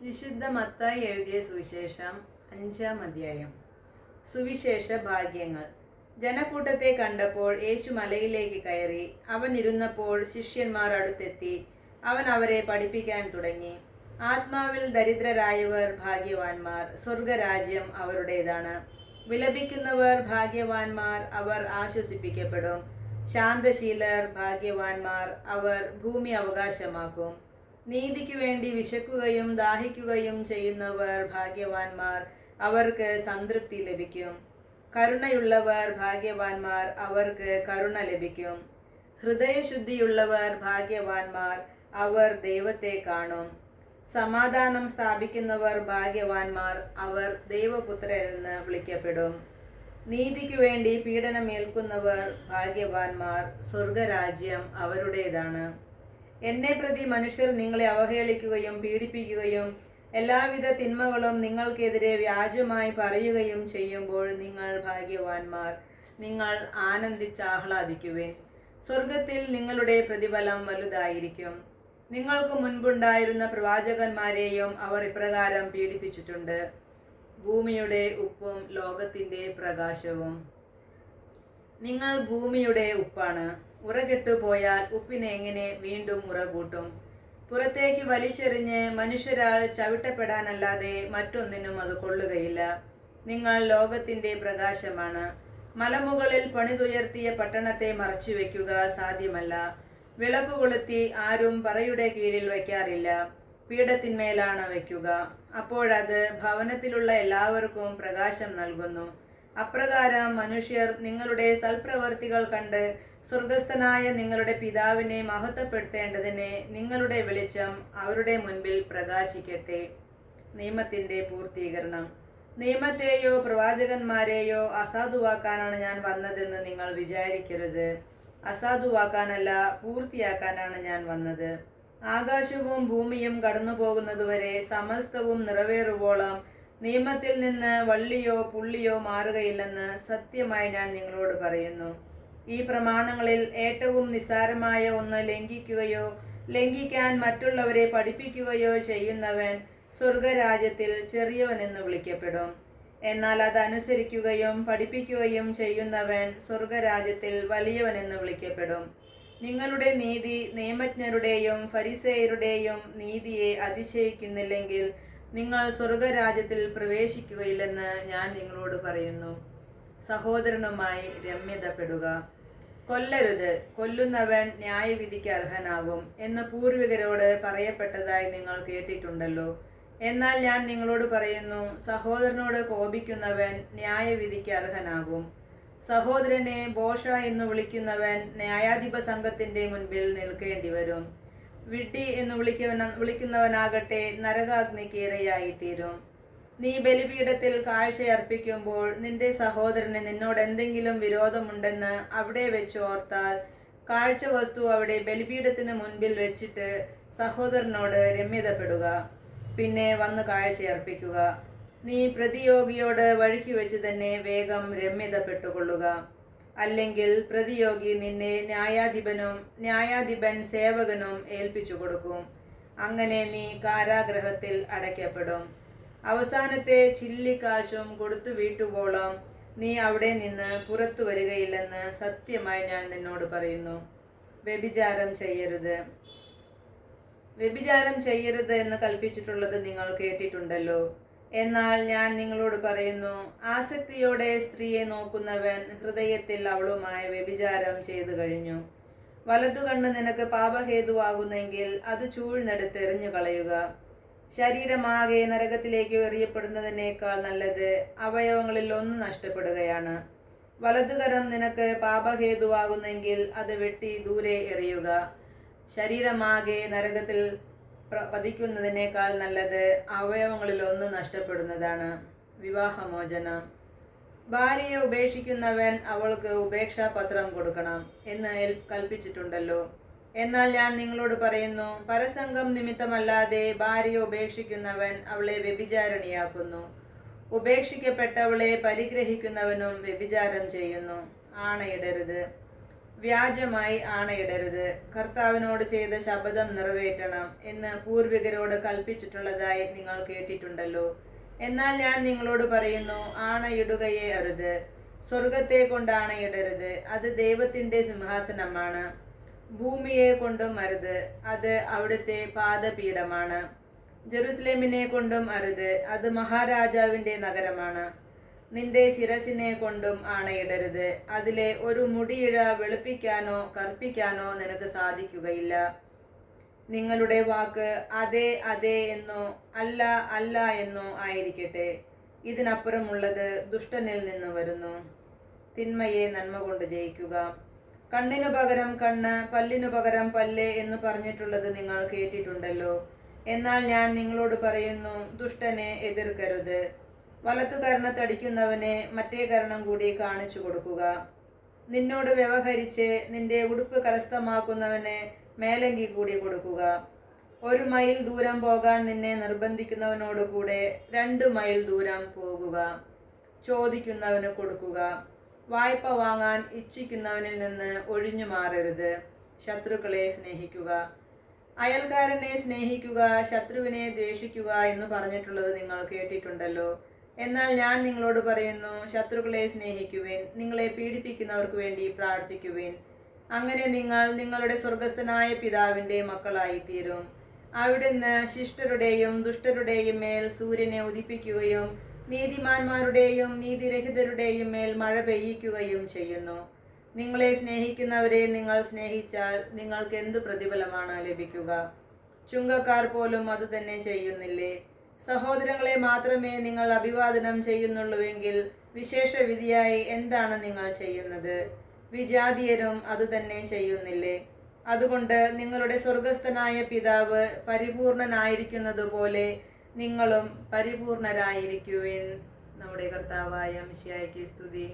വിശുദ്ധ മത്തായി എഴുതിയ സുവിശേഷം 5-ാം അധ്യായം. സുവിശേഷ ഭാഗ്യങ്ങൾ. ജനക്കൂട്ടത്തെ കണ്ടപ്പോൾ യേശു മലയിലേക്ക് കയറി. അവൻ ഇരുന്നപ്പോൾ ശിഷ്യന്മാർ അടുത്തെത്തി. അവൻ അവരെ പഠിപ്പിക്കാൻ തുടങ്ങി. ആത്മാവിൽ ദരിദ്രരായവർ ഭാഗ്യവാന്മാർ, സ്വർഗരാജ്യം അവരുടേതാണ്. വിലപിക്കുന്നവർ ഭാഗ്യവാന്മാർ, അവർ ആശ്വസിപ്പിക്കപ്പെടും. ശാന്തശീലർ ഭാഗ്യവാന്മാർ, അവർ ഭൂമി അവകാശമാക്കും. നീതിക്കു വേണ്ടി വിശക്കുകയും ദാഹിക്കുകയും ചെയ്യുന്നവർ ഭാഗ്യവാന്മാർ, അവർക്ക് സംതൃപ്തി ലഭിക്കും. കരുണയുള്ളവർ ഭാഗ്യവാന്മാർ, അവർക്ക് കരുണ ലഭിക്കും. ഹൃദയശുദ്ധിയുള്ളവർ ഭാഗ്യവാന്മാർ, അവർ ദൈവത്തെ കാണും. സമാധാനം സ്ഥാപിക്കുന്നവർ ഭാഗ്യവാന്മാർ, അവർ ദൈവപുത്രരെന്ന് വിളിക്കപ്പെടും. നീതിക്കു വേണ്ടി പീഡനമേൽക്കുന്നവർ ഭാഗ്യവാന്മാർ, സ്വർഗരാജ്യം അവരുടേതാണ്. എന്നെ പ്രതി മനുഷ്യർ നിങ്ങളെ അവഹേളിക്കുകയും പീഡിപ്പിക്കുകയും എല്ലാവിധ തിന്മകളും നിങ്ങൾക്കെതിരെ വ്യാജമായി പറയുകയും ചെയ്യുമ്പോൾ നിങ്ങൾ ഭാഗ്യവാന്മാർ. നിങ്ങൾ ആനന്ദിച്ചാഹ്ലാദിക്കുവിൻ. സ്വർഗത്തിൽ നിങ്ങളുടെ പ്രതിഫലം വലുതായിരിക്കും. നിങ്ങൾക്ക് മുൻപുണ്ടായിരുന്ന പ്രവാചകന്മാരെയും അവർ ഇപ്രകാരം പീഡിപ്പിച്ചിട്ടുണ്ട്. ഭൂമിയുടെ ഉപ്പും ലോകത്തിൻ്റെ പ്രകാശവും. നിങ്ങൾ ഭൂമിയുടെ ഉപ്പാണ്. ഉറകെട്ടു പോയാൽ ഉപ്പിനെ എങ്ങനെ വീണ്ടും ഉറ കൂട്ടും? പുറത്തേക്ക് വലിച്ചെറിഞ്ഞ് മനുഷ്യരാൽ ചവിട്ടപ്പെടാനല്ലാതെ മറ്റൊന്നിനും അത് കൊള്ളുകയില്ല. നിങ്ങൾ ലോകത്തിൻ്റെ പ്രകാശമാണ്. മലമുകളിൽ പണിതുയർത്തിയ പട്ടണത്തെ മറച്ചുവെക്കുക സാധ്യമല്ല. വിളക്ക് കൊളുത്തി ആരും പറയുടെ കീഴിൽ വയ്ക്കാറില്ല, പീഠത്തിന്മേലാണ് വയ്ക്കുക. അപ്പോഴത് ഭവനത്തിലുള്ള എല്ലാവർക്കും പ്രകാശം നൽകുന്നു. അപ്രകാരം മനുഷ്യർ നിങ്ങളുടെ സൽപ്രവർത്തികൾ കണ്ട് സ്വർഗസ്ഥനായ നിങ്ങളുടെ പിതാവിനെ മഹത്വപ്പെടുത്തേണ്ടതിന് നിങ്ങളുടെ വെളിച്ചം അവരുടെ മുൻപിൽ പ്രകാശിക്കട്ടെ. നിയമത്തിൻ്റെ പൂർത്തീകരണം. നിയമത്തെയോ പ്രവാചകന്മാരെയോ അസാധുവാക്കാനാണ് ഞാൻ വന്നതെന്ന് നിങ്ങൾ വിചാരിക്കരുത്. അസാധുവാക്കാനല്ല, പൂർത്തിയാക്കാനാണ് ഞാൻ വന്നത്. ആകാശവും ഭൂമിയും കടന്നു പോകുന്നതുവരെ സമസ്തവും നിറവേറുവോളം നിയമത്തിൽ നിന്ന് വള്ളിയോ പുള്ളിയോ മാറുകയില്ലെന്ന് സത്യമായി ഞാൻ നിങ്ങളോട് പറയുന്നു. ഈ പ്രമാണങ്ങളിൽ ഏറ്റവും നിസ്സാരമായ ഒന്ന് ലംഘിക്കുകയോ ലംഘിക്കാൻ മറ്റുള്ളവരെ പഠിപ്പിക്കുകയോ ചെയ്യുന്നവൻ സ്വർഗരാജ്യത്തിൽ ചെറിയവനെന്ന് വിളിക്കപ്പെടും. എന്നാൽ അതനുസരിക്കുകയും പഠിപ്പിക്കുകയും ചെയ്യുന്നവൻ സ്വർഗരാജ്യത്തിൽ വലിയവനെന്ന് വിളിക്കപ്പെടും. നിങ്ങളുടെ നീതി നിയമജ്ഞരുടെയും ഫരിസേയരുടെയും നീതിയെ അതിശയിക്കുന്നില്ലെങ്കിൽ നിങ്ങൾ സ്വർഗരാജ്യത്തിൽ പ്രവേശിക്കുകയില്ലെന്ന് ഞാൻ നിങ്ങളോട് പറയുന്നു. സഹോദരനുമായി രമ്യതപ്പെടുക. കൊല്ലരുത്, കൊല്ലുന്നവൻ ന്യായവിധിക്ക് അർഹനാകും എന്ന് പൂർവികരോട് പറയപ്പെട്ടതായി നിങ്ങൾ കേട്ടിട്ടുണ്ടല്ലോ. എന്നാൽ ഞാൻ നിങ്ങളോട് പറയുന്നു, സഹോദരനോട് കോപിക്കുന്നവൻ ന്യായവിധിക്ക് അർഹനാകും. സഹോദരനെ ഭോഷ എന്ന് വിളിക്കുന്നവൻ ന്യായാധിപ സംഘത്തിൻ്റെ മുൻപിൽ നിൽക്കേണ്ടി വരും. വിഡ്ഢി എന്ന് വിളിക്കുന്നവനാകട്ടെ നരകാഗ്നിക്ക് ഇരയായിത്തീരും. നീ ബലിപീഠത്തിൽ കാഴ്ചയർപ്പിക്കുമ്പോൾ നിന്റെ സഹോദരന് നിന്നോട് എന്തെങ്കിലും വിരോധമുണ്ടെന്ന് അവിടെ വെച്ച് ഓർത്താൽ കാഴ്ച വസ്തു അവിടെ ബലിപീഠത്തിന് മുൻപിൽ വെച്ചിട്ട് സഹോദരനോട് രമ്യതപ്പെടുക. പിന്നെ വന്ന് കാഴ്ചയർപ്പിക്കുക. നീ പ്രതിയോഗിയോട് വഴിക്ക് വെച്ച് തന്നെ വേഗം രമ്യതപ്പെട്ടുകൊള്ളുക. അല്ലെങ്കിൽ പ്രതിയോഗി നിന്നെ ന്യായാധിപൻ സേവകനും ഏൽപ്പിച്ചു കൊടുക്കും. അങ്ങനെ നീ കാരാഗൃഹത്തിൽ അടയ്ക്കപ്പെടും. അവസാനത്തെ ചില്ലിക്കാശും കൊടുത്തു വീട്ടുവോളം നീ അവിടെ നിന്ന് പുറത്തു വരികയില്ലെന്ന് സത്യമായി ഞാൻ നിന്നോട് പറയുന്നു. വ്യഭിചാരം ചെയ്യരുത്. വ്യഭിചാരം ചെയ്യരുത് എന്ന് കൽപ്പിച്ചിട്ടുള്ളത് നിങ്ങൾ കേട്ടിട്ടുണ്ടല്ലോ. എന്നാൽ ഞാൻ നിങ്ങളോട് പറയുന്നു, ആസക്തിയോടെ സ്ത്രീയെ നോക്കുന്നവൻ ഹൃദയത്തിൽ അവളുമായി വ്യഭിചാരം ചെയ്തു കഴിഞ്ഞു. വലതുകണ്ണ് നിനക്ക് പാപഹേതുവാകുന്നെങ്കിൽ അത് ചൂഴ്ന്നെടുത്ത് എറിഞ്ഞു കളയുക. ശരീരമാകെ നരകത്തിലേക്ക് എറിയപ്പെടുന്നതിനേക്കാൾ നല്ലത് അവയവങ്ങളിൽ ഒന്ന് നഷ്ടപ്പെടുകയാണ്. വലതുകരം നിനക്ക് പാപഹേതുവാകുന്നെങ്കിൽ അത് വെട്ടി ദൂരെ എറിയുക. ശരീരമാകെ നരകത്തിൽ പതിക്കുന്നതിനേക്കാൾ നല്ലത് അവയവങ്ങളിൽ ഒന്ന് നഷ്ടപ്പെടുന്നതാണ്. വിവാഹമോചനം. ഭാര്യയെ ഉപേക്ഷിക്കുന്നവൻ അവൾക്ക് ഉപേക്ഷാപത്രം കൊടുക്കണം എന്ന് കൽപ്പിച്ചിട്ടുണ്ടല്ലോ. എന്നാൽ ഞാൻ നിങ്ങളോട് പറയുന്നു, പരസംഗം നിമിത്തമല്ലാതെ ഭാര്യയെ ഉപേക്ഷിക്കുന്നവൻ അവളെ വ്യഭിചാരിണിയാക്കുന്നു. ഉപേക്ഷിക്കപ്പെട്ടവളെ പരിഗ്രഹിക്കുന്നവനും വ്യഭിചാരം ചെയ്യുന്നു. ആണയിടരുത്. വ്യാജമായി ആണയിടരുത്, കർത്താവിനോട് ചെയ്ത ശപഥം നിറവേറ്റണം എന്ന് പൂർവികരോട് കൽപ്പിച്ചിട്ടുള്ളതായി നിങ്ങൾ കേട്ടിട്ടുണ്ടല്ലോ. എന്നാൽ ഞാൻ നിങ്ങളോട് പറയുന്നു, ആണയിടുകയേ അരുത്. സ്വർഗത്തെ കൊണ്ട് ആണയിടരുത്, അത് ദൈവത്തിന്റെ സിംഹാസനമാണ്. ഭൂമിയെ കൊണ്ടും അരുത്, അത് അവിടുത്തെ പാദപീഠമാണ്. ജെറുസലേമിനെ കൊണ്ടും അരുത്, അത് മഹാരാജാവിന്റെ നഗരമാണ്. നിന്റെ ശിരസിനെ കൊണ്ടും ആണയിടരുത്, അതിലെ ഒരു മുടിയിഴ വെളുപ്പിക്കാനോ കറുപ്പിക്കാനോ നിനക്ക് സാധിക്കുകയില്ല. നിങ്ങളുടെ വാക്ക് അതെ അതെ എന്നോ അല്ല അല്ല എന്നോ ആയിരിക്കട്ടെ. ഇതിനപ്പുറമുള്ളത് ദുഷ്ടനിൽ നിന്ന് വരുന്നു. തിന്മയെ നന്മ കൊണ്ട് ജയിക്കുക. കണ്ണിനു പകരം കണ്ണ്, പല്ലിനു പകരം പല്ല് എന്ന് പറഞ്ഞിട്ടുള്ളത് നിങ്ങൾ കേട്ടിട്ടുണ്ടല്ലോ. എന്നാൽ ഞാൻ നിങ്ങളോട് പറയുന്നു, ദുഷ്ടനെ എതിർക്കരുത്. വലത്തു കർണത്തടിക്കുന്നവനെ മറ്റേ കർണം കൂടി കാണിച്ചു കൊടുക്കുക. നിന്നോട് വ്യവഹരിച്ച് നിന്റെ ഉടുപ്പ് കരസ്ഥമാക്കുന്നവനെ മേലങ്കി കൂടി കൊടുക്കുക. 1 മൈൽ ദൂരം പോകാൻ നിന്നെ നിർബന്ധിക്കുന്നവനോട് കൂടെ 2 മൈൽ ദൂരം പോകുക. ചോദിക്കുന്നവന് കൊടുക്കുക. വായ്പ വാങ്ങാൻ ഇച്ഛിക്കുന്നവനിൽ നിന്ന് ഒഴിഞ്ഞു മാറരുത്. ശത്രുക്കളെ സ്നേഹിക്കുക. അയൽക്കാരനെ സ്നേഹിക്കുക, ശത്രുവിനെ ദ്വേഷിക്കുക എന്ന് പറഞ്ഞിട്ടുള്ളത് നിങ്ങൾ കേട്ടിട്ടുണ്ടല്ലോ. എന്നാൽ ഞാൻ നിങ്ങളോട് പറയുന്നു, ശത്രുക്കളെ സ്നേഹിക്കുവിൻ, നിങ്ങളെ പീഡിപ്പിക്കുന്നവർക്ക് വേണ്ടി പ്രാർത്ഥിക്കുവിൻ. അങ്ങനെ നിങ്ങൾ നിങ്ങളുടെ സ്വർഗസ്ഥനായ പിതാവിന്റെ മക്കളായി തീരും. അവിടുന്ന് ശിഷ്ടരുടെയും ദുഷ്ടരുടെയും മേൽ സൂര്യനെ ഉദിപ്പിക്കുകയും നീതിമാന്മാരുടെയും നീതിരഹിതരുടെയും മേൽ മഴ പെയ്യിക്കുകയും ചെയ്യുന്നു. നിങ്ങളെ സ്നേഹിക്കുന്നവരെ നിങ്ങൾ സ്നേഹിച്ചാൽ നിങ്ങൾക്ക് എന്ത് പ്രതിഫലമാണ് ലഭിക്കുക? ചുങ്കക്കാർ പോലും അതുതന്നെ ചെയ്യുന്നില്ലേ? സഹോദരങ്ങളെ മാത്രമേ നിങ്ങൾ അഭിവാദനം ചെയ്യുന്നുള്ളൂവെങ്കിൽ വിശേഷ വിധിയായി എന്താണ് നിങ്ങൾ ചെയ്യുന്നത്? വിജാതീയരും അതുതന്നെ ചെയ്യുന്നില്ലേ? അതുകൊണ്ട് നിങ്ങളുടെ സ്വർഗസ്ഥനായ പിതാവ് പരിപൂർണനായിരിക്കുന്നതുപോലെ നിങ്ങളും പരിപൂർണരായിരിക്കുവിൻ. നമ്മുടെ കർത്താവായ മിശിഹായ്ക്ക് സ്തുതി.